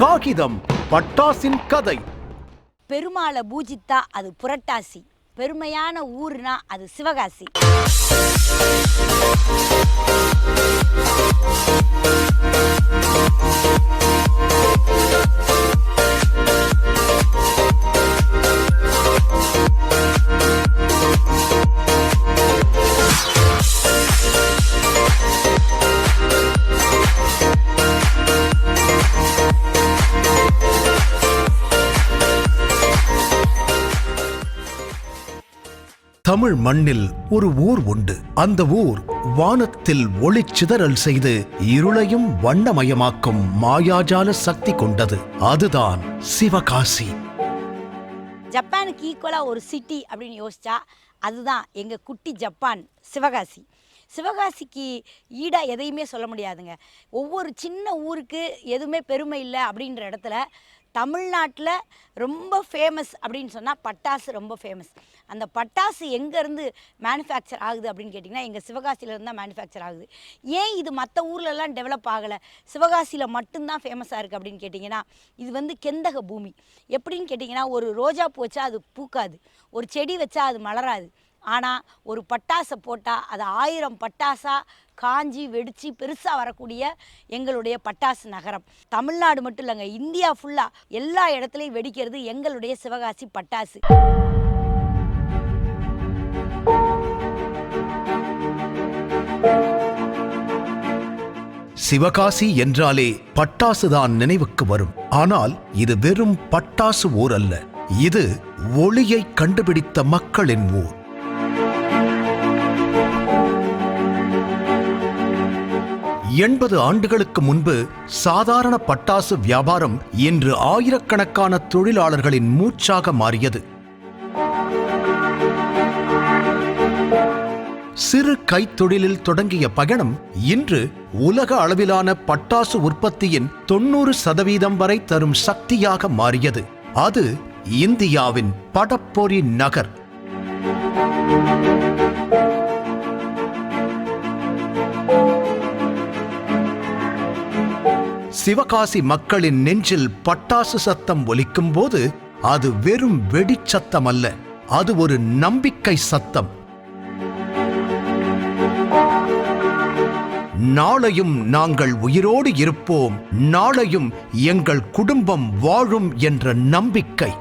காகிதம் பட்டாசின் கதை. பெருமாளை பூஜித்தா அது புரட்டாசி, பெருமையான ஊர்னா அது சிவகாசி. தமிழ் மண்ணில் ஒரு ஊர் உண்டு. அந்த ஊர் வானத்தில் ஒளிச்சிதறல் செய்து இருளையும் வண்ணமயமாக்கும் மாயாஜால சக்தி கொண்டது. அதுதான் சிவகாசி. ஜப்பானுக்கு ஈக்குவலா ஒரு சிட்டி அப்படின்னு யோசிச்சா அதுதான் எங்க குட்டி ஜப்பான் சிவகாசி. சிவகாசிக்கு ஈடா எதையுமே சொல்ல முடியாதுங்க. ஒவ்வொரு சின்ன ஊருக்கு எதுவுமே பெருமை இல்லை அப்படின்ற இடத்துல தமிழ்நாட்டில் ரொம்ப ஃபேமஸ் அப்படின்னு சொன்னால் பட்டாசு ரொம்ப ஃபேமஸ். அந்த பட்டாசு எங்கேருந்து மேனுஃபேக்சர் ஆகுது அப்படின்னு கேட்டிங்கன்னா எங்கள் சிவகாசியிலேருந்து தான் மேனுஃபேக்சர் ஆகுது. ஏன் இது மற்ற ஊர்லெலாம் டெவலப் ஆகலை, சிவகாசியில் மட்டும்தான் ஃபேமஸாக இருக்குது அப்படின்னு கேட்டிங்கன்னா இது கெந்தக பூமி. எப்படின்னு கேட்டிங்கன்னா ஒரு ரோஜா பூ வச்சா அது பூக்காது, ஒரு செடி வச்சா அது மலராது. ஆனால் ஒரு பட்டாசை போட்டால் அது 1000 பட்டாசாக காஞ்சி வெடித்து பெருசாக வரக்கூடிய எங்களுடைய பட்டாசு நகரம். தமிழ்நாடு மட்டும் இல்லைங்க, இந்தியா ஃபுல்லாக எல்லா இடத்துலையும் வெடிக்கிறது எங்களுடைய சிவகாசி பட்டாசு. சிவகாசி என்றாலே பட்டாசுதான் நினைவுக்கு வரும். ஆனால் இது வெறும் பட்டாசு ஊர் அல்ல, இது ஒளியை கண்டுபிடித்த மக்களின் ஊர். எண்பது ஆண்டுகளுக்கு முன்பு சாதாரண பட்டாசு வியாபாரம் இன்று ஆயிரக்கணக்கான தொழிலாளர்களின் மூச்சாக மாறியது. சிறு கைத்தொழிலில் தொடங்கிய பயணம் இன்று உலக அளவிலான பட்டாசு உற்பத்தியின் 90% வரை தரும் சக்தியாக மாறியது. அது இந்தியாவின் படப்பொறி நகர். சிவகாசி மக்களின் நெஞ்சில் பட்டாசு சத்தம் ஒலிக்கும் போது அது வெறும் வெடிச்சத்தம் அல்ல, அது ஒரு நம்பிக்கை சத்தம். நாளையும் நாங்கள் உயிரோடு இருப்போம், நாளையும் எங்கள் குடும்பம் வாழும் என்ற நம்பிக்கை.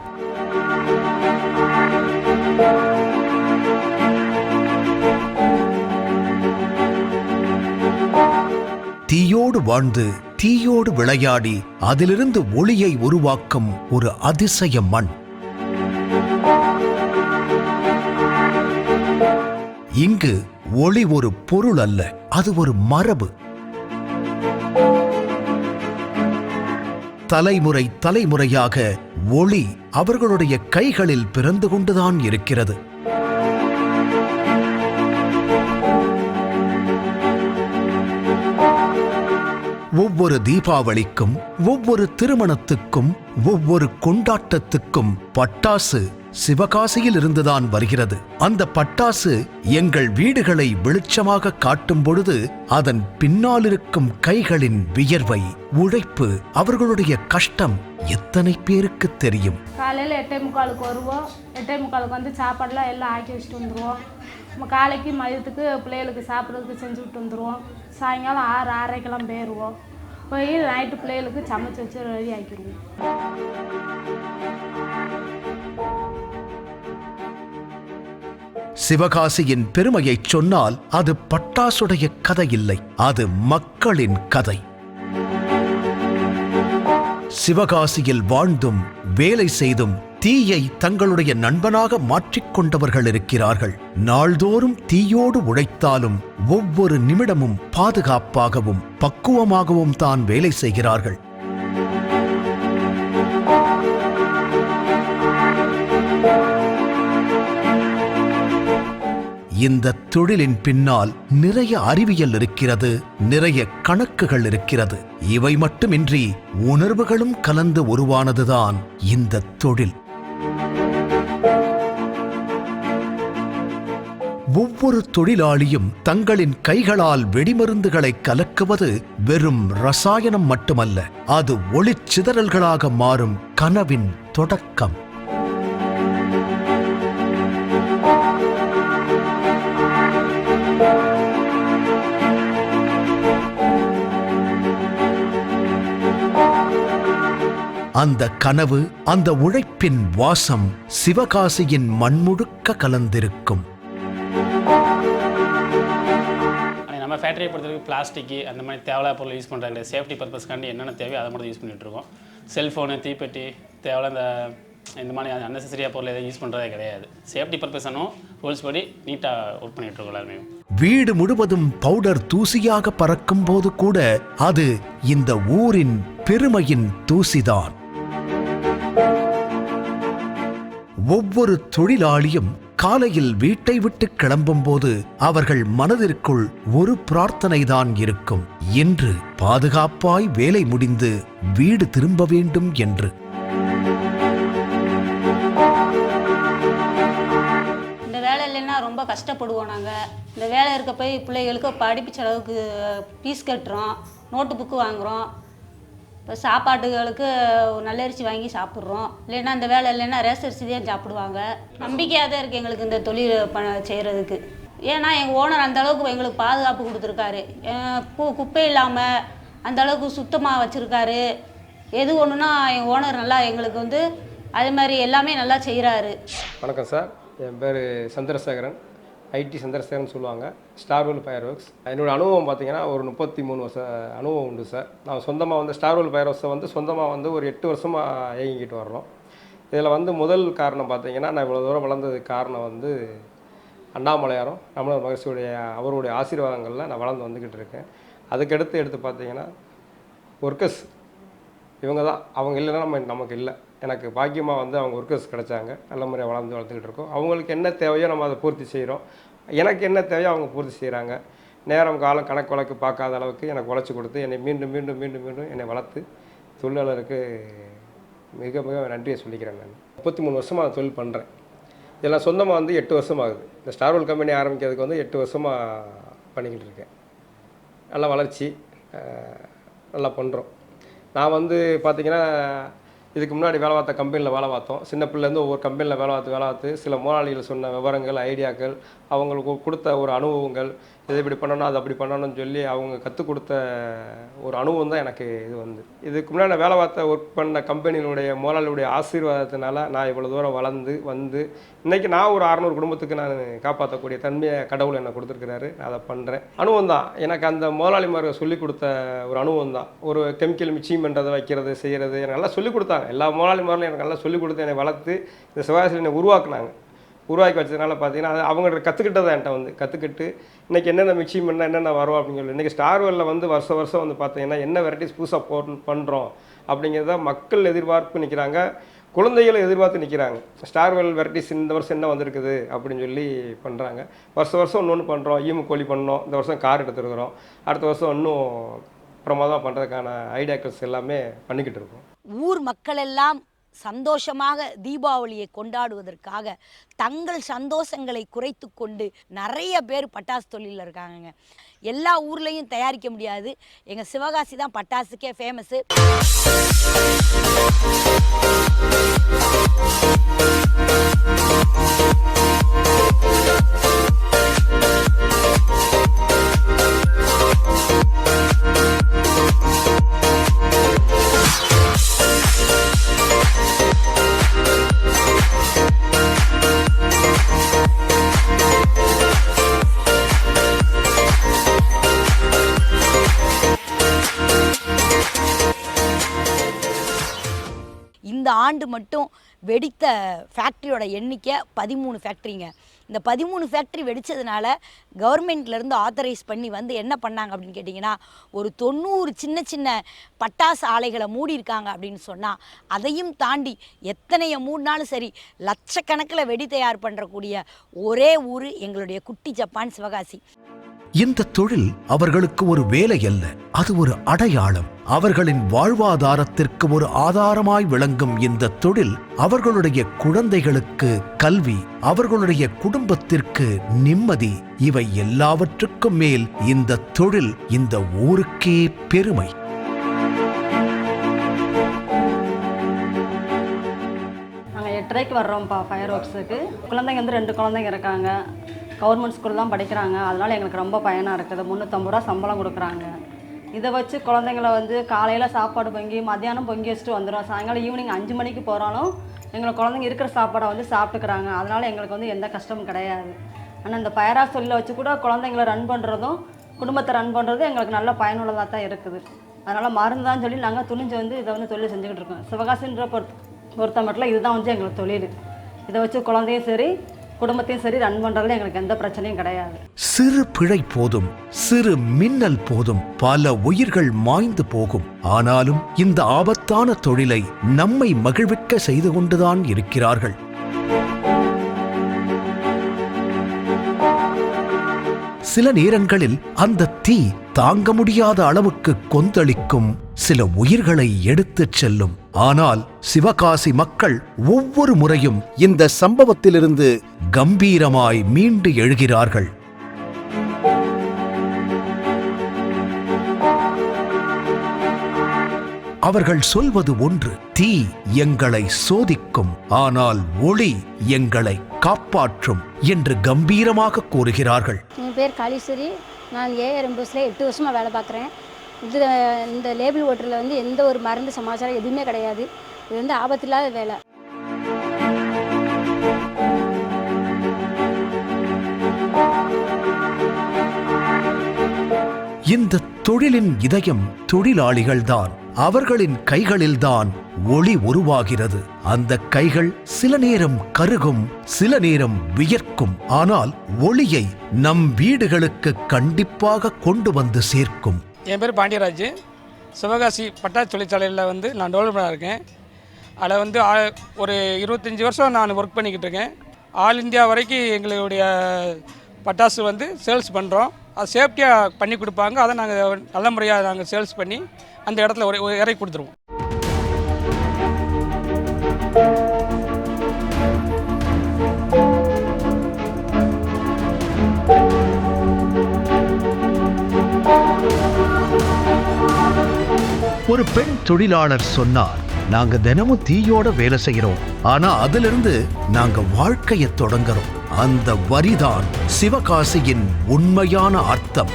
தீயோடு வாழ்ந்து தீயோடு விளையாடி அதிலிருந்து ஒளியை உருவாக்கும் ஒரு அதிசய மண். இங்கு ஒளி ஒரு பொருள் அல்ல, அது ஒரு மரபு. தலைமுறை தலைமுறையாக ஒளி அவர்களுடைய கைகளில் பிறந்து கொண்டுதான் இருக்கிறது. ஒவ்வொரு தீபாவளிக்கும், ஒவ்வொரு திருமணத்துக்கும், ஒவ்வொரு கொண்டாட்டத்துக்கும் பட்டாசு சிவகாசியில் இருந்துதான் வருகிறது. அந்த பட்டாசு எங்கள் வீடுகளை வெளிச்சமாக காட்டும் பொழுது அதன் பின்னால் இருக்கும் கைகளின் வியர்வை, உழைப்பு, அவர்களுடைய கஷ்டம் எத்தனை பேருக்கு தெரியும்? காலையில் 8:45 வருவோம். 8:45 வந்து சாப்பாடுலாம் எல்லாம் ஆக்கி வச்சுட்டு வந்துடுவோம். காலைக்கு மதியத்துக்கு பிள்ளைகளுக்கு சாப்பிட்றதுக்கு செஞ்சு விட்டு வந்துடுவோம். சாயங்காலம் 6-6:30 போயிடுவோம். போய் நைட்டு பிள்ளைகளுக்கு சமைச்சு வச்சு ரெடி ஆக்கிடுவோம். சிவகாசியின் பெருமையை சொன்னால் அது பட்டாசுடைய கதை இல்லை, அது மக்களின் கதை. சிவகாசியில் வாழ்ந்தும் வேலை செய்தும் தீயை தங்களுடைய நண்பனாக மாற்றிக்கொண்டவர்கள் இருக்கிறார்கள். நாள்தோறும் தீயோடு உழைத்தாலும் ஒவ்வொரு நிமிடமும் பாதுகாப்பாகவும் பக்குவமாகவும் தான் வேலை செய்கிறார்கள். இந்த தொழிலின் பின்னால் நிறைய அறிவியல் இருக்கிறது, நிறைய கணக்குகள் இருக்கிறது. இவை மட்டுமின்றி உணர்வுகளும் கலந்து உருவானதுதான் இந்த தொழில். ஒவ்வொரு தொழிலாளியும் தங்களின் கைகளால் வெடிமருந்துகளை கலக்குவது வெறும் ரசாயனம் மட்டுமல்ல, அது ஒளிச்சிதறல்களாக மாறும் கனவின் தொடக்கம். அந்த கனவு, அந்த உழைப்பின் வாசம் சிவகாசியின் மண்முழுக்க கலந்திருக்கும். நம்ம ஃபேக்டரியை பொறுத்தவரைக்கும் பிளாஸ்டிக்கு அந்த மாதிரி தேவையில்லாத பொருள் யூஸ் பண்ணுறாங்க. சேஃப்டி பர்பஸ்க்காண்டி என்னென்ன தேவையோ அதை மட்டும் யூஸ் பண்ணிகிட்ருக்கோம். செல்ஃபோனு, தீப்பெட்டி, தேவையில்ல இந்த மாதிரி அன்னெசரியாக பொருள் எதுவும் யூஸ் பண்ணுறதே கிடையாது. சேஃப்டி பர்பஸானும் ரூல்ஸ் படி நீட்டாக ஒர்க் பண்ணிகிட்ருக்கோம் எல்லாருமே. வீடு முழுவதும் பவுடர் தூசியாக பறக்கும் போது கூட அது இந்த ஊரின் பெருமையின் தூசிதான். ஒவ்வொரு தொழிலாளியும் காலையில் வீட்டை விட்டு கிளம்பும் போது அவர்கள் மனதிற்குள் ஒரு பிரார்த்தனைதான் இருக்கும், இன்று பாதுகாப்பாய் வேலை முடிந்து வீடு திரும்ப வேண்டும் என்று. இந்த வேலை இல்லைன்னா ரொம்ப கஷ்டப்படுவோம். நாங்கள் இந்த வேலை இருக்க போய் பிள்ளைகளுக்கு படிப்பு செலவுக்கு ஃபீஸ் கட்டுறோம், நோட்டு புக்கு வாங்குகிறோம், இப்போ சாப்பாட்டுகளுக்கு நல்லரிசி வாங்கி சாப்பிட்றோம். இல்லைன்னா இந்த வேலை இல்லைன்னா ரேசரிசி தான் சாப்பிடுவாங்க. நம்பிக்கையாக தான் இருக்குது எங்களுக்கு இந்த தொழில் செய்கிறதுக்கு. ஏன்னா எங்கள் ஓனர் அந்த அளவுக்கு எங்களுக்கு பாதுகாப்பு கொடுத்துருக்காரு. குப்பை இல்லாமல் அந்த அளவுக்கு சுத்தமாக வச்சுருக்காரு. எது ஒன்றுனா எங்கள் ஓனர் நல்லா எங்களுக்கு அதே மாதிரி எல்லாமே நல்லா செய்கிறாரு. வணக்கம் சார், என் பேர் சந்திரசேகரன், ஐடி சந்திரசேகரன் சொல்லுவாங்க, ஸ்டார்வெல் ஃபயர் ஒர்க்ஸ். என்னோடய அனுபவம் பார்த்தீங்கன்னா ஒரு 33 வருஷம் அனுபவம் உண்டு சார். நான் சொந்தமாக ஸ்டார்வெல் ஃபயர் ஒர்க்ஸை சொந்தமாக ஒரு 8 வருஷமாக இயங்கிக்கிட்டு வர்றோம். இதில் முதல் காரணம் பார்த்தீங்கன்னா, நான் இவ்வளோ தூரம் வளர்ந்ததுக்கு காரணம் அண்ணாமலையாரும் ரமண மகர்ஷியுடைய அவருடைய ஆசீர்வாதங்களில் நான் வளர்ந்து வந்துக்கிட்டு இருக்கேன். அதுக்கடுத்து எடுத்து பார்த்தீங்கன்னா ஒர்க்கர்ஸ் இவங்க தான். அவங்க இல்லைன்னா நமக்கு இல்லை. எனக்கு பாக்கியமாக அவங்க ஒர்க்கர்ஸ் கிடச்சாங்க. நல்ல முறையாக வளர்ந்துக்கிட்டு இருக்கோம். அவங்களுக்கு என்ன தேவையோ நம்ம அதை பூர்த்தி செய்கிறோம். எனக்கு என்ன தேவையோ அவங்க பூர்த்தி செய்கிறாங்க. நேரம் காலம் கணக்கு வழக்கு பார்க்காத அளவுக்கு எனக்கு உழைச்சி கொடுத்து என்னை மீண்டும் மீண்டும் மீண்டும் மீண்டும் என்னை வளர்த்து தொழிலாளருக்கு மிக மிக நன்றியை சொல்லிக்கிறேன். நான் 33 வருஷமாக தொழில் பண்ணுறேன். இதெல்லாம் சொந்தமாக 8 வருஷம் ஆகுது. இந்த ஸ்டார்வெல் கம்பெனி ஆரம்பிக்கிறதுக்கு 8 வருஷமாக பண்ணிக்கிட்டு இருக்கேன். நல்லா வளர்ச்சி, நல்லா பண்ணுறோம். நான் பார்த்திங்கன்னா இதுக்கு முன்னாடி வேலை பார்த்த கம்பெனியில் வேலை பார்த்தோம். சின்ன பிள்ளைலேருந்து ஒவ்வொரு கம்பெனியில் வேலை பார்த்து சில முதலாளிகள் சொன்ன விவரங்கள், ஐடியாக்கள், அவங்களுக்கு கொடுத்த ஒரு அனுபவங்கள், இதை இப்படி பண்ணணும் அது அப்படி பண்ணணும்னு சொல்லி அவங்க கற்றுக் கொடுத்த ஒரு அனுபவம் தான் எனக்கு இதுக்கு முன்னாடி நான் வேலை பார்த்த ஒர்க் பண்ண கம்பெனியினுடைய முதலாளியுடைய ஆசீர்வாதத்தினால நான் இவ்வளோ தூரம் வளர்ந்து இன்றைக்கி நான் ஒரு 600 குடும்பத்துக்கு நான் காப்பாற்றக்கூடிய தன்மையை கடவுள் என்னை கொடுத்துருக்கிறாரு. நான் அதை பண்ணுறேன். அனுபவம் தான் எனக்கு அந்த முதலாளிமார்கள் சொல்லிக் கொடுத்த ஒரு அனுபவம் தான். ஒரு கெமிக்கல் மிக்சிங் பண்ணுறது, வைக்கிறது, செய்கிறது எனக்கு நல்லா சொல்லிக் கொடுத்தாங்க. எல்லா முதலாளிமார்களும் எனக்கு நல்லா சொல்லிக் கொடுத்து என்னை வளர்த்து இந்த சிவகாசியில் என்னை உருவாக்கி வச்சதுனால பார்த்தீங்கன்னா அது அவங்க கற்றுக்கிட்டதை என்கிட்ட கற்றுக்கிட்டு இன்றைக்கி என்னென்ன மிக்சிங் பண்ணால் என்னென்ன வரும் அப்படின்னு சொல்லி இன்றைக்கி ஸ்டார்வெல்லில் வருஷம் பார்த்தீங்கன்னா என்ன வெரைட்டிஸ் புதுசாக பண்ணுறோம் அப்படிங்கிறத மக்கள் எதிர்பார்ப்பு நிற்கிறாங்க, குழந்தைகளும் எதிர்பார்த்து நிற்கிறாங்க. ஸ்டார்வெல் வெரைட்டிஸ் இந்த வருஷம் என்ன வந்திருக்குது அப்படின்னு சொல்லி பண்ணுறாங்க. வருஷம் ஒன்று பண்ணுறோம். கோழி பண்ணோம், இந்த வருஷம் கார் எடுத்துருக்குறோம், அடுத்த வருஷம் இன்னும் பிரமாதமாக பண்ணுறதுக்கான ஐடியாக்கள் எல்லாமே பண்ணிக்கிட்டு இருக்கோம். ஊர் மக்கள் எல்லாம் சந்தோஷமாக தீபாவளியை கொண்டாடுவதற்காக தங்கள் சந்தோஷங்களை குறைத்து கொண்டு நிறைய பேர் பட்டாசு தொழிலில் இருக்காங்க. எல்லா ஊர்லேயும் தயாரிக்க முடியாது. எங்கள் சிவகாசி தான் பட்டாசுக்கே ஃபேமஸு. இந்த ஆண்டு மட்டும் வெடித்த ஃபேக்ட்ரியோட எண்ணிக்கை 13 ஃபேக்ட்ரிங்க. இந்த 13 ஃபேக்ட்ரி வெடித்ததுனால கவர்மெண்ட்லேருந்து ஆத்தரைஸ் பண்ணி என்ன பண்ணாங்க அப்படின்னு கேட்டிங்கன்னா, ஒரு 90 சின்ன சின்ன பட்டாசு ஆலைகளை மூடியிருக்காங்க அப்படின்னு சொன்னால், அதையும் தாண்டி எத்தனையை மூடினாலும் சரி லட்சக்கணக்கில் வெடி தயார் பண்ணுறக்கூடிய ஒரே ஊர் எங்களுடைய குட்டி ஜப்பான் சிவகாசி. இந்த தொழில் அவர்களுக்கு ஒரு வேலை அல்ல, அது ஒரு அடையாளம். அவர்களின் வாழ்வாதாரத்திற்கு ஒரு ஆதாரமாய் விளங்கும் இந்த தொழில் அவர்களுடைய குழந்தைகளுக்கு கல்வி, அவர்களுடைய குடும்பத்திற்கு நிம்மதி, இவை எல்லாவற்றுக்கும் மேல் இந்த தொழில் இந்த ஊருக்கே பெருமை. நாங்கள் 8:30 வர்றோம்ப்பா ஃபயர் ஒர்க்ஸுக்கு. குழந்தைங்க வந்து 2 குழந்தைங்க இருக்காங்க. கவர்மெண்ட் ஸ்கூல் தான் படிக்கிறாங்க. அதனால் எங்களுக்கு ரொம்ப பயனாக இருக்குது. 350 ரூபா சம்பளம் கொடுக்குறாங்க. இதை வச்சு குழந்தைங்கள வந்து காலையில் சாப்பாடு பொங்கி மத்தியானம் பொங்கி வச்சுட்டு வந்துடும். சாயங்காலம் ஈவினிங் 5 மணிக்கு போகிறாலும் எங்களை குழந்தைங்க இருக்கிற சாப்பாடை வந்து சாப்பிட்டுக்கிறாங்க. அதனால் எங்களுக்கு வந்து எந்த கஷ்டமும் கிடையாது. ஆனால் இந்த ஃபயர் ஆஃப் தொழிலை வச்சு கூட குழந்தைங்கள ரன் பண்ணுறதும் குடும்பத்தை ரன் பண்ணுறதும் எங்களுக்கு நல்ல பயனுள்ளதாக தான் இருக்குது. அதனால் மருந்துதான் சொல்லி நாங்கள் துணிஞ்சு வந்து இதை வந்து தொழில் செஞ்சுக்கிட்டு இருக்கோம். சிவகாசின்ற பொறுத்த மட்டும் இதுதான் வந்து எங்களுக்கு தொழில். இதை வச்சு குழந்தையும் சரி குடும்பத்தையும் சரி ரன் பண்ணுறதுல எங்களுக்கு எந்த பிரச்சனையும் கிடையாது. சிறு பிழை போதும், சிறு மின்னல் போதும், பல உயிர்கள் மாய்ந்து போகும். ஆனாலும் இந்த ஆபத்தான தொழிலை நம்மை மகிழ்விக்க செய்து கொண்டுதான் இருக்கிறார்கள். சில நேரங்களில் அந்த தீ தாங்க முடியாத அளவுக்கு கொந்தளிக்கும், சில உயிர்களை எடுத்துச் செல்லும். ஆனால் சிவகாசி மக்கள் ஒவ்வொரு முறையும் இந்த சம்பவத்திலிருந்து கம்பீரமாய் மீண்டு எழுகிறார்கள். அவர்கள் சொல்வது ஒன்று, தீ எங்களை சோதிக்கும், ஆனால் ஒளி எங்களை காப்பாற்றும் என்று கம்பீரமாக கூறுகிறார்கள். என் பேர் காளீஸ்வரி. நான் ஏஆர்எம் பஸ்ஸில் 8 வருஷமாக வேலை பார்க்குறேன். இந்த லேபிள் ஓட்டரில் வந்து எந்த ஒரு மருந்து சமாச்சாரம் எதுவுமே கிடையாது. இது வந்து ஆபத்தில்லாத வேலை. இந்த தொழிலின் இதயம் தொழிலாளிகள்தான். அவர்களின் கைகளில்தான் ஒளி உருவாகிறது. அந்த கைகள் சில நேரம் கருகும், சில நேரம் வியர்க்கும். ஆனால் ஒளியை நம் வீடுகளுக்கு கண்டிப்பாக கொண்டு வந்து சேர்க்கும். என் பேர் பாண்டியராஜ். சிவகாசி பட்டாசு தொழிற்சாலையில் வந்து நான் டெவலப்பராக இருக்கேன். அதில் வந்து ஒரு 25 வருஷம் நான் ஒர்க் பண்ணிக்கிட்டு இருக்கேன். ஆல் இந்தியா வரைக்கும் எங்களுடைய பட்டாசு வந்து சேல்ஸ் பண்ணுறோம். அது சேஃப்டியாக பண்ணி கொடுப்பாங்க. அதை நாங்கள் நல்ல முறையாக நாங்கள் சேல்ஸ் பண்ணி அந்த இடத்துல ஒரு இறக்கி கொடுத்துருவோம். ஒரு பெண் தொழிலாளர் சொன்னார், நாங்க தினமும் தீயோட வேலை செய்யறோம், ஆனா அதிலிருந்து நாங்க வாழ்க்கையை தொடங்குறோம். அந்த வரிதான் சிவகாசியின் உண்மையான அர்த்தம்.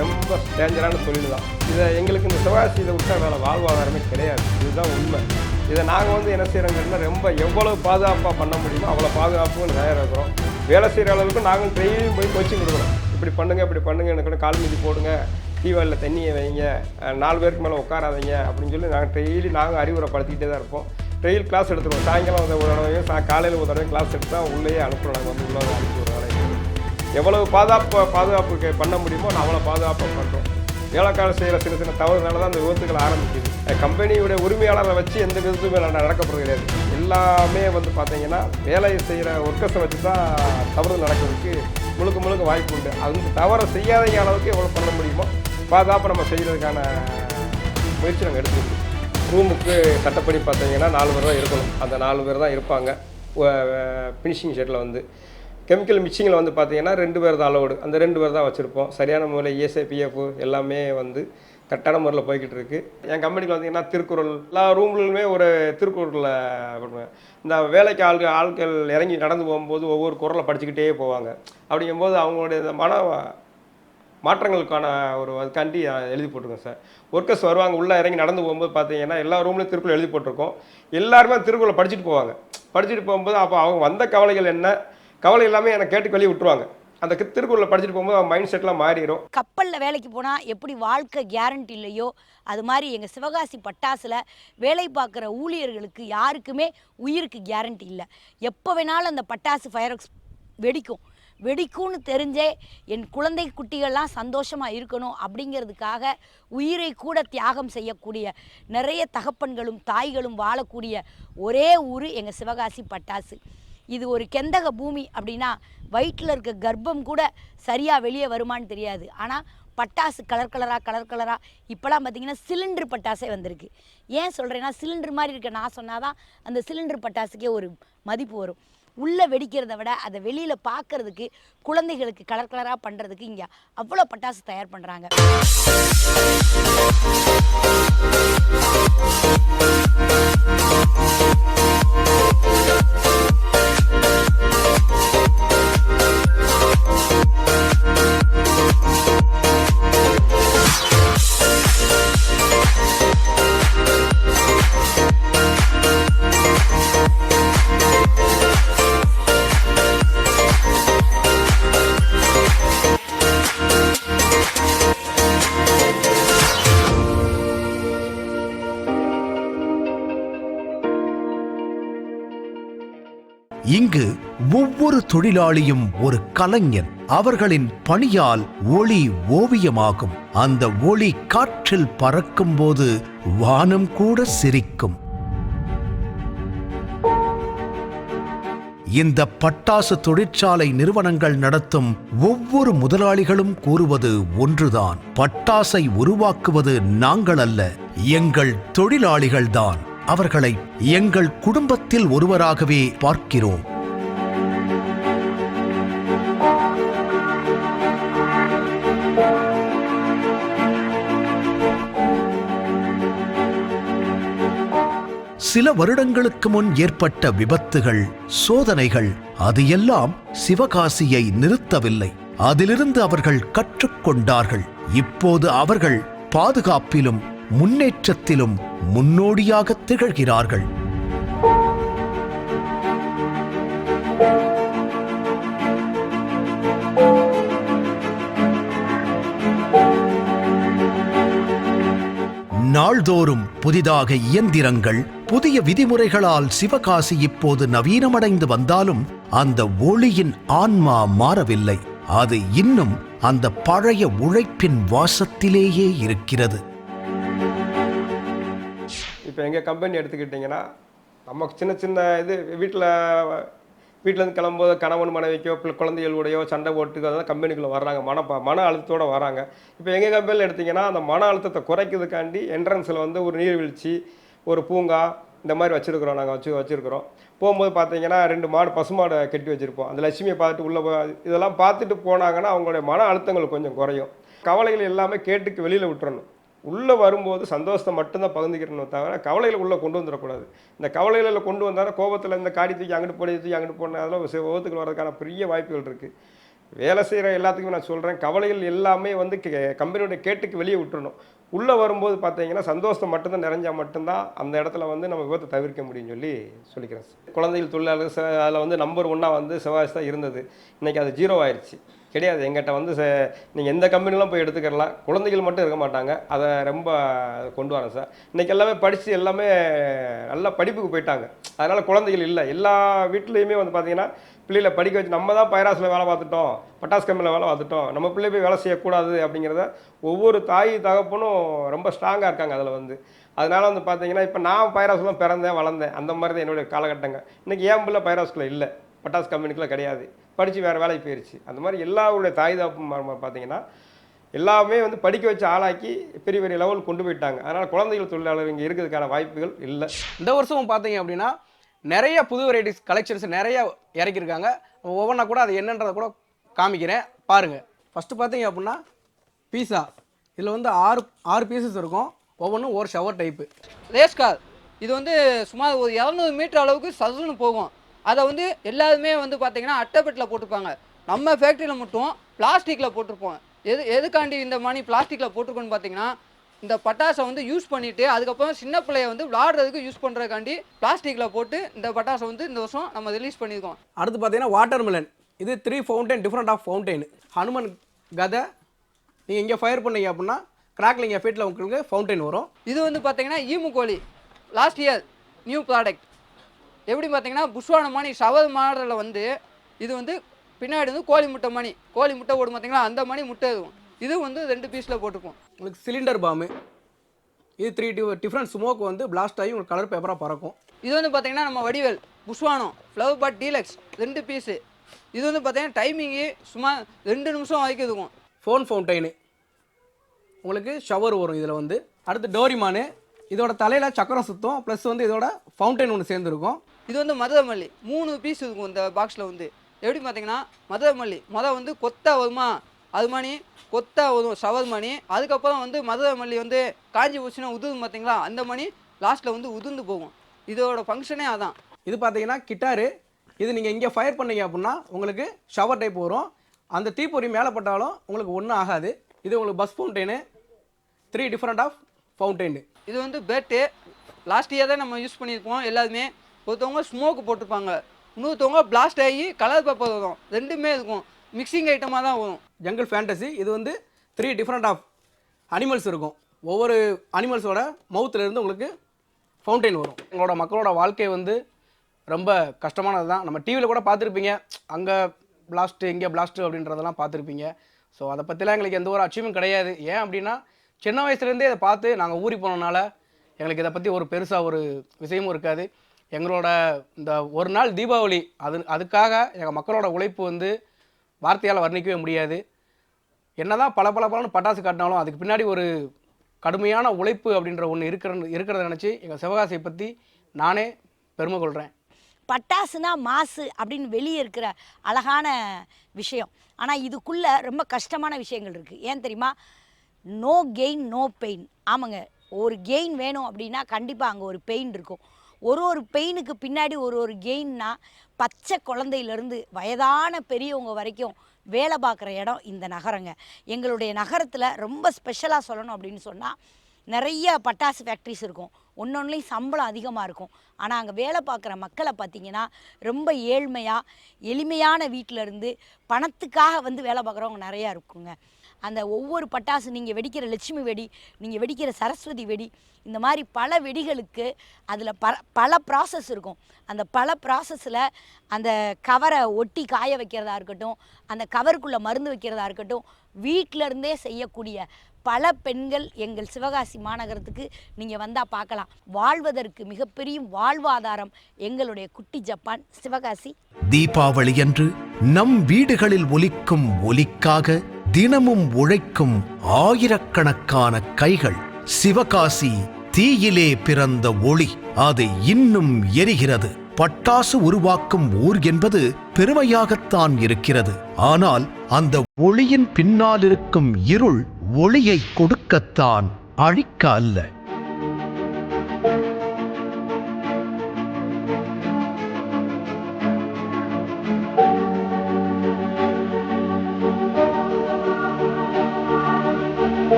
ரொம்ப டேஞ்சரான தொழில் தான். இதை எங்களுக்கு இந்த சிவகாசி இதை விட்டால் வேலை வாழ்வாதாரமே கிடையாது. இதுதான் உண்மை. இதை நாங்கள் வந்து என்ன செய்கிறோங்கன்னா ரொம்ப எவ்வளவு பாதுகாப்பாக பண்ண முடியுமோ அவ்வளோ பாதுகாப்புன்னு தயாராக இருக்கிறோம். வேலை செய்கிற அளவுக்கு நாங்கள் ட்ரெயினிங் போய் கோச்சிங் கொடுக்குறோம். இப்படி பண்ணுங்க எனக்கு கால் மீதி போடுங்க, டீவாலில் தண்ணியை வைங்க, 4 பேருக்கு மேலே உட்காராதீங்க அப்படின்னு சொல்லி நாங்கள் அறிவுரைப்படுத்திக்கிட்டே தான் இருப்போம். ட்ரெயில் கிளாஸ் எடுத்துருவோம். சாயங்காலம் ஒரு தடவையும் காலையில் ஒரு தடவையும் கிளாஸ் எடுத்து தான் உள்ளேயே அனுப்புகிறோம். நாங்கள் வந்து உள்ள அனுப்பி விடுறோம். எவ்வளவு பாதுகாப்பு பண்ண முடியுமோ நான் அவ்வளோ பாதுகாப்பாக பண்ணுறோம். வேலைக்காரர் செய்கிற சின்ன சின்ன தவறுனால தான் அந்த விபத்துகள் ஆரம்பிக்குது. கம்பெனியுடைய உரிமையாளரை வச்சு எந்த விதத்துமே நடக்கப்படுறது கிடையாது. எல்லாமே வந்து பார்த்தீங்கன்னா வேலை செய்கிற ஒர்க்கர்ஸை வச்சு தான் தவறு நடக்கிறதுக்கு முழுக்க வாய்ப்பு உண்டு. அந்த தவறை செய்யாத அளவுக்கு எவ்வளோ பண்ண முடியுமோ பாதுகாப்பாக நம்ம செய்கிறதுக்கான முயற்சி நாங்கள் எடுத்துக்கணும். ரூமுக்கு சட்டப்படி பார்த்தீங்கன்னா 4 பேர் தான் இருக்கணும். அந்த 4 பேர் தான் இருப்பாங்க. ஃபினிஷிங் ஷெட்டில் வந்து கெமிக்கல் மிக்சிங்கில் வந்து பார்த்தீங்கன்னா 2 பேர் தான் அலோடு. அந்த 2 பேர் தான் வச்சுருப்போம். சரியான முறையில் ESI PF எல்லாமே வந்து கரெக்டான முறையில் போய்கிட்டு இருக்குது. என் கம்பெனிக்கு பார்த்தீங்கன்னா திருக்குறள் எல்லா ரூம்லுமே ஒரு திருக்குறளில் பண்ணுவேன். இந்த வேலைக்கு ஆட்கள் இறங்கி நடந்து போகும்போது ஒவ்வொரு குறளை படிச்சுக்கிட்டே போவாங்க. அப்படிங்கும்போது அவங்களுடைய இந்த மன மாற்றங்களுக்கான ஒரு அதுக்காண்டி எழுதி போட்டிருக்கோம் சார். ஒர்க்கர்ஸ் வருவாங்க, உள்ளே இறங்கி நடந்து போகும்போது பார்த்தீங்கன்னா எல்லா ரூம்லேயும் திருக்குறள் எழுதி போட்டிருக்கோம். எல்லாருமே திருக்குறளை படிச்சுட்டு போவாங்க. படிச்சுட்டு போகும்போது அப்போ அவங்க வந்த கவலைகள் என்ன, கவலை எல்லாமே எனக்கு கேட்டு வெளியே விட்டுருவாங்க. அந்த திருக்குறளை படிச்சுட்டு போகும்போது அவன் மைண்ட் செட்லாம் மாறிடும். கப்பலில் வேலைக்கு போனால் எப்படி வாழ்க்கை கேரண்டி இல்லையோ அது மாதிரி எங்கள் சிவகாசி பட்டாசில் வேலை பார்க்குற ஊழியர்களுக்கு யாருக்குமே உயிருக்கு கேரண்டி இல்லை. எப்போ வேணாலும் அந்த பட்டாசு ஃபயர் ஒர்க்ஸ் வெடிக்கும். வெடிக்கும்னு தெரிஞ்சே என் குழந்தை குட்டிகள்லாம் சந்தோஷமாக இருக்கணும் அப்படிங்கிறதுக்காக உயிரை கூட தியாகம் செய்யக்கூடிய நிறைய தகப்பன்களும் தாய்களும் வாழக்கூடிய ஒரே ஊர் எங்கள் சிவகாசி பட்டாசு. இது ஒரு கெந்தக பூமி அப்படின்னா வயிற்றில் இருக்க கர்ப்பம் கூட சரியாக வெளியே வருமானு தெரியாது. ஆனால் பட்டாசு கலர் கலராக இப்போலாம் பார்த்திங்கன்னா சிலிண்டர் பட்டாசே வந்திருக்கு. ஏன் சொல்கிறேன்னா சிலிண்டர் மாதிரி இருக்க நான் சொன்னால் தான் அந்த சிலிண்டர் பட்டாசுக்கே ஒரு மதிப்பு வரும். உள்ளே வெடிக்கிறத விட அதை வெளியில் பார்க்குறதுக்கு குழந்தைகளுக்கு கலராக பண்ணுறதுக்கு இங்கே அவ்வளோ பட்டாசு தயார் பண்ணுறாங்க. இங்கு ஒவ்வொரு தொழிலாளியும் ஒரு கலைஞன். அவர்களின் பணியால் ஒளி ஓவியமாகும். அந்த ஒளி காற்றில் பறக்கும் போது வானம் கூட சிரிக்கும். இந்த பட்டாசு தொழிற்சாலை நிறுவனங்கள் நடத்தும் ஒவ்வொரு முதலாளிகளும் கூறுவது ஒன்றுதான்: பட்டாசை உருவாக்குவது நாங்கள் அல்ல, எங்கள் தொழிலாளிகள்தான். அவர்களை எங்கள் குடும்பத்தில் ஒருவராகவே பார்க்கிறோம். சில வருடங்களுக்கு முன் ஏற்பட்ட விபத்துகள், சோதனைகள், அது எல்லாம் சிவகாசியை நிறுத்தவில்லை. அதிலிருந்து அவர்கள் கற்றுக்கொண்டார்கள். இப்போது அவர்கள் பாதுகாப்பிலும் முன்னேற்றத்திலும் முன்னோடியாக திகழ்கிறார்கள். நாள்தோறும் புதிதாக இயந்திரங்கள், புதிய விதிமுறைகளால் சிவகாசி இப்போது நவீனமடைந்து வந்தாலும் அந்த ஒளியின் ஆன்மா மாறவில்லை. அது இன்னும் அந்த பழைய உழைப்பின் வாசத்திலேயே இருக்கிறது. இப்போ எங்கள் கம்பெனி எடுத்துக்கிட்டிங்கன்னா நம்ம சின்ன சின்ன இது வீட்டிலேருந்து கிளம்பும்போது கணவன் மனைவிக்கோ குழந்தைகளுடையோ சண்டை போட்டுக்கோ அதெல்லாம் கம்பெனிக்குள்ளே வர்றாங்க, மன அழுத்தத்தோடு வராங்க. இப்போ எங்கள் கம்பெனியில் எடுத்திங்கன்னா அந்த மன அழுத்தத்தை குறைக்கிறதுக்காண்டி என்ட்ரன்ஸில் வந்து ஒரு நீர்வீழ்ச்சி, ஒரு பூங்கா இந்த மாதிரி வச்சுருக்குறோம். நாங்கள் வச்சுருக்குறோம். போகும்போது பார்த்தீங்கன்னா 2 மாடு, பசுமாடை கட்டி வச்சுருப்போம். அந்த லட்சுமியை பார்த்துட்டு உள்ளே இதெல்லாம் பார்த்துட்டு போனாங்கன்னா அவங்களுடைய மன அழுத்தங்கள் கொஞ்சம் குறையும். கவலைகள் எல்லாமே கேட்டுக்கு வெளியில் விட்டுறணும். உள்ளே வரும்போது சந்தோஷத்தை மட்டும்தான் பகிர்ந்துக்கிறணும், தவிர கவலைகளை உள்ளே கொண்டு வந்துடக்கூடாது. இந்த கவலைகளில் கொண்டு வந்தாலும் கோபத்தில் இந்த காடி தூக்கி அங்கிட்டு போன அதெல்லாம் விபத்துக்கு வர்றதுக்கான பெரிய வாய்ப்புகள் இருக்குது. வேலை செய்கிற எல்லாத்துக்குமே நான் சொல்கிறேன், கவலைகள் எல்லாமே வந்து கம்பெனியோட கேட்டுக்கு வெளியே விட்டுறணும். உள்ளே வரும்போது பார்த்தீங்கன்னா சந்தோஷத்தை மட்டும்தான் நிறைஞ்சால் மட்டும்தான் அந்த இடத்துல வந்து நம்ம விபத்தை தவிர்க்க முடியும்னு சொல்லிக்கிறேன். குழந்தைகள் தொழிலாளர்கள் அதில் வந்து நம்பர் 1 வந்து சிவகாசி தான் இருந்தது. இன்றைக்கி அது 0 ஆயிடுச்சு. கிடையாது. எங்கிட்ட வந்து நீங்கள் எந்த கம்பெனிலாம் போய் எடுத்துக்கலாம், குழந்தைகள் மட்டும் இருக்க மாட்டாங்க. அதை ரொம்ப கொண்டு வரேன் சார். இன்றைக்கி எல்லாமே படித்து எல்லாமே நல்லா படிப்புக்கு போயிட்டாங்க. அதனால் குழந்தைகள் இல்லை. எல்லா வீட்லேயுமே வந்து பார்த்திங்கன்னா பிள்ளைகளை படிக்க வச்சு நம்ம தான் பைராஸில் வேலை பார்த்துட்டோம், பட்டாசு கம்பெனியில் வேலை பார்த்துட்டோம், நம்ம பிள்ளை போய் வேலை செய்யக்கூடாது அப்படிங்கிறத ஒவ்வொரு தாய் தகப்பனும் ரொம்ப ஸ்ட்ராங்காக இருக்காங்க அதில் வந்து. அதனால் வந்து பார்த்தீங்கன்னா இப்போ நான் பைராஸில் தான் பிறந்தேன் வளர்ந்தேன். அந்த மாதிரி தான் என்னுடைய காலகட்டங்கள். இன்றைக்கி ஏன் பிள்ளை பைராஸில் இல்லை, பட்டாசு கம்பெனிக்குள்ளே கிடையாது, படித்து வேறு வேலைக்கு போயிடுச்சு. அந்த மாதிரி எல்லாருடைய தாய் தகப்பு பார்த்தீங்கன்னா எல்லாமே வந்து படிக்க வச்சு ஆளாக்கி பெரிய பெரிய லெவல் கொண்டு போயிட்டாங்க. அதனால் குழந்தைகள் தொழிலாளர் இங்கே இருக்கிறதுக்கான வாய்ப்புகள் இல்லை. இந்த வருஷமும் பார்த்தீங்க அப்படின்னா நிறைய புது வெரைட்டிஸ் கலெக்ஷன்ஸ் நிறைய இறக்கியிருக்காங்க. ஒவ்வொன்றா கூட அது என்னன்றதை கூட காமிக்கிறேன் பாருங்கள். ஃபஸ்ட்டு பார்த்தீங்க அப்படின்னா பீஸா, இதில் வந்து 6 பீசஸ் இருக்கும். ஒவ்வொன்றும் ஒரு ஷவர் டைப்பு. ரேஸ் கார் இது வந்து சுமார் ஒரு 200 மீட்டர் அளவுக்கு சதுன்னு போகும். அதை வந்து எல்லாருமே வந்து பார்த்திங்கன்னா அட்டைப்பெட்டில் போட்டிருப்பாங்க. நம்ம ஃபேக்ட்ரியில் மட்டும் பிளாஸ்டிக்கில் போட்டிருப்போம். எதுக்காண்டி இந்த மாதிரி பிளாஸ்டிக்கில் போட்டிருக்கோன்னு பார்த்தீங்கன்னா, இந்த பட்டாசை வந்து யூஸ் பண்ணிவிட்டு அதுக்கப்புறம் சின்ன பிள்ளைய வந்து விளாடுறதுக்கு யூஸ் பண்ணுறதுக்காண்டி பிளாஸ்டிக்கில் போட்டு இந்த பட்டாசை வந்து இந்த வருஷம் நம்ம ரிலீஸ் பண்ணியிருக்கோம். அடுத்து பார்த்தீங்கன்னா வாட்டர் மெலன். இது 3 fountain, different of fountain. Hanuman கதை நீங்கள் இங்கே ஃபயர் பண்ணீங்க அப்படின்னா கிராக்லிங் எஃபெக்டில் உங்களுக்கு ஃபவுண்டைன் வரும். இது வந்து பார்த்தீங்கன்னா ஈமு கோழி லாஸ்ட் இயர் நியூ ப்ராடக்ட். எப்படி பார்த்தீங்கன்னா புஷ்வான மாதிரி ஷவர் மாடலில் வந்து இது வந்து பின்னாடி வந்து கோழி முட்டை ஓடும் பார்த்தீங்களா, அந்த மணி முட்டை இருக்கும். இது வந்து 2 பீஸில் போட்டுப்போம். உங்களுக்கு சிலிண்டர் பாம்பு, இது 3 டிஃப்ரெண்ட் ஸ்மோக் வந்து பிளாஸ்ட் ஆகி உங்களுக்கு கலர் பேப்பராக பறக்கும். இது வந்து பார்த்தீங்கன்னா நம்ம வடிவேல் புஷ்வானம் ஃப்ளவர் பாட் டீலக்ஸ் 2 பீஸு. இது வந்து பார்த்தீங்கன்னா டைமிங்கு சும்மா 2 நிமிஷம் வரைக்கும் இருக்கும். ஃபோன் ஃபவுண்டைனு உங்களுக்கு ஷவர் வரும் இதில் வந்து. அடுத்து டோரிமானு, இதோட தலையில் சக்கரம் சுத்தம் ப்ளஸ் வந்து இதோட ஃபவுண்டைன் ஒன்று சேர்ந்துருக்கும். இது வந்து மருதமல்லி 3 பீஸ் இருக்கும் இந்த பாக்ஸில் வந்து. எப்படி பார்த்தீங்கன்னா மருதமல்லி வந்து கொத்தா வருமா, அது மணி கொத்தா வரும் ஷவர் மணி. அதுக்கப்புறம் வந்து மருதமல்லி வந்து காஞ்சி போச்சுன்னா உதுந்து பார்த்தீங்களா, அந்த மணி லாஸ்ட்டில் வந்து உதிர்ந்து போகும். இதோட ஃபங்க்ஷனே அதான். இது பார்த்தீங்கன்னா கிட்டாரு, இது நீங்கள் இங்கே ஃபயர் பண்ணீங்க அப்படின்னா உங்களுக்கு ஷவர் டைப் வரும். அந்த தீப்பொறி மேலே பட்டாலும் உங்களுக்கு ஒன்றும் ஆகாது. இது உங்களுக்கு பஸ் ஃபவுண்டைனு, 3 டிஃப்ரெண்ட் ஆஃப் ஃபவுண்டைனு. இது வந்து பேட்டு லாஸ்ட் இயர் தான் நம்ம யூஸ் பண்ணியிருப்போம் எல்லாருமே. ஒருத்தவங்க ஸ்மோக்கு போட்டிருப்பாங்க, இன்னொருத்தவங்க பிளாஸ்ட் ஆகி கலர் பேப்பர் வரும். 2மே இருக்கும், மிக்சிங் ஐட்டமாக தான் வரும். ஜங்கிள் ஃபேண்டசி, இது வந்து 3 டிஃப்ரெண்ட் ஆஃப் அனிமல்ஸ் இருக்கும். ஒவ்வொரு அனிமல்ஸோட மவுத்துலேருந்து உங்களுக்கு ஃபவுண்டைன் வரும். எங்களோட மக்களோட வாழ்க்கை வந்து ரொம்ப கஷ்டமானது தான். நம்ம டிவியில் கூட பார்த்துருப்பீங்க, அங்கே பிளாஸ்ட்டு இங்கே பிளாஸ்ட்டு அப்படின்றதெல்லாம் பார்த்துருப்பீங்க. ஸோ அதை பற்றிலாம் எங்களுக்கு எந்த ஒரு அச்சீவ்மெண்ட் கிடையாது. ஏன் அப்படின்னா சின்ன வயசுலேருந்தே இதை பார்த்து நாங்கள் ஊறி போனதுனால எங்களுக்கு இதை பற்றி ஒரு பெருசாக ஒரு விஷயமும் இருக்காது. எங்களோட இந்த ஒரு நாள் தீபாவளி, அதுக்காக எங்கள் மக்களோட உழைப்பு வந்து வார்த்தையால் வர்ணிக்கவே முடியாது. என்னதான் பல பட்டாசு காட்டினாலும் அதுக்கு பின்னாடி ஒரு கடுமையான உழைப்பு அப்படின்ற ஒன்று இருக்கிறத நினச்சி எங்கள் சிவகாசியை பற்றி நானே பெருமை கொள்கிறேன். பட்டாசுனா மாசு அப்படின்னு வெளியே இருக்கிற அழகான விஷயம், ஆனால் இதுக்குள்ளே ரொம்ப கஷ்டமான விஷயங்கள் இருக்குது. ஏன் தெரியுமா? No gain no pain. ஆமாங்க, ஒரு கெயின் வேணும் அப்படின்னா கண்டிப்பாக அங்கே ஒரு பெயின் இருக்கும். ஒரு பெயினுக்கு பின்னாடி ஒரு கெயின்னா பச்சை குழந்தையிலேருந்து வயதான பெரியவங்க வரைக்கும் வேலை பார்க்குற இடம் இந்த நகரங்க. எங்களுடைய நகரத்தில் ரொம்ப ஸ்பெஷலாக சொல்லணும் அப்படின்னு சொன்னால் நிறைய பட்டாசு ஃபேக்ட்ரிஸ் இருக்கும், ஒன்றொன்றுலையும் சம்பளம் அதிகமாக இருக்கும். ஆனால் அங்கே வேலை பார்க்குற மக்களை பார்த்திங்கன்னா ரொம்ப ஏழ்மையாக எளிமையான வீட்டிலேருந்து பணத்துக்காக வந்து வேலை பார்க்குறவங்க நிறையா இருக்குங்க. அந்த ஒவ்வொரு பட்டாசு, நீங்கள் வெடிக்கிற லட்சுமி வெடி, நீங்கள் வெடிக்கிற சரஸ்வதி வெடி, இந்த மாதிரி பல வெடிகளுக்கு அதில் பல ப்ராசஸ் இருக்கும். அந்த பல ப்ராசஸில் அந்த கவரை ஒட்டி காய வைக்கிறதா இருக்கட்டும், அந்த கவருக்குள்ளே மருந்து வைக்கிறதா இருக்கட்டும், வீட்டிலருந்தே செய்யக்கூடிய பல பெண்கள் எங்கள் சிவகாசி மாநகரத்துக்கு நீங்கள் வந்தால் பார்க்கலாம். வாழ்வதற்கு மிகப்பெரிய வாழ்வாதாரம் எங்களுடைய குட்டி ஜப்பான் சிவகாசி. தீபாவளியன்று நம் வீடுகளில் ஒலிக்கும் ஒலிக்காக தினமும் உழைக்கும் ஆயிரக்கணக்கான கைகள். சிவகாசி தீயிலே பிறந்த ஒளி, அது இன்னும் எரிகிறது. பட்டாசு உருவாக்கும் ஊர் என்பது பெருமையாகத்தான் இருக்கிறது. ஆனால் அந்த ஒளியின் பின்னால் இருக்கும் இருள் ஒளியை கொடுக்கத்தான், அழிக்க அல்ல.